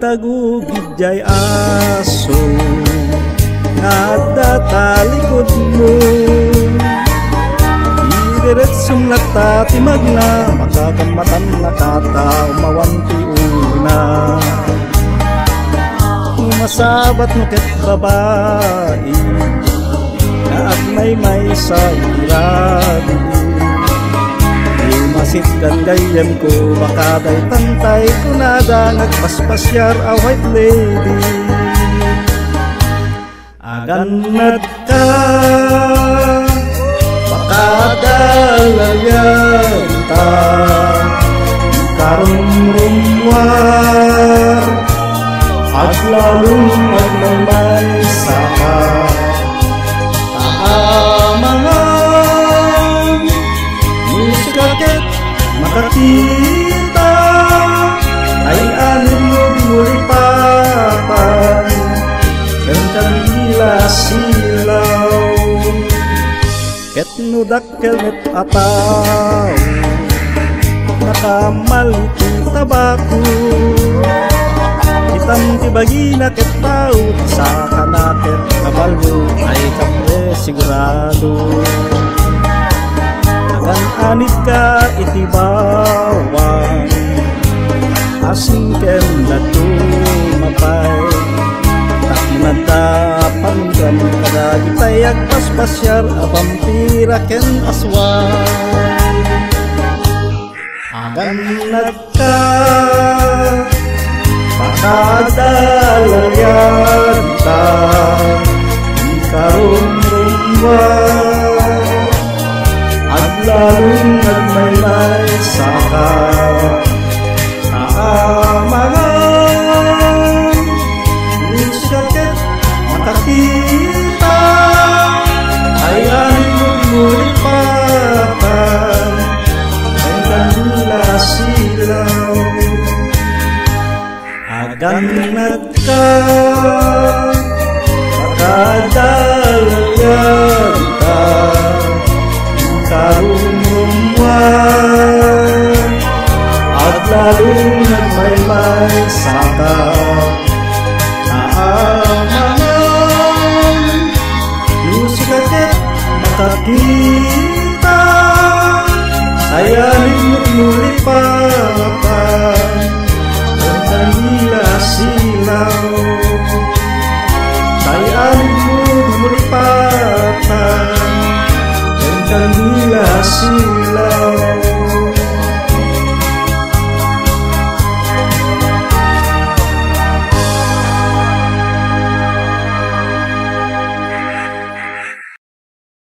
tagugid jay aso nga talikod mo. Diretsong lata timagna makakamatan nakata umawanti una. Masabat mo ket babae na agmay sa irabi. Di masit kan gayem ko baka day tantay kunada nagpaspasyar a white lady. Aganat ka kadalayan ta karumrumwa at lalong magmamay sa ka taamangan musikaket makakita ay anin mo mulipatan kentang gila silaw ket nudakkel met ataw nakamaliti tabako hitam tibagi na ket tao sa kanaket kabalgo ay kapre sigurado agan anit ka itibawang asing ken natumapay nadapan kada gitayag paspasyar a vampira ken aswang. Aganat ka pakadalayan ta karumrumwa at lalong nagmaymay sa ka taamangan musikaket makakita ay anin mo mulipatan ay kanila silaw. Aganat ka pakadalayan ta karumrumwa at lalong nagmaymay sa ka taamangan musikaket makakita ayanin mo't mulipatan ang kanila silaw. Ayanin mo't mulipatan ang kanila silaw.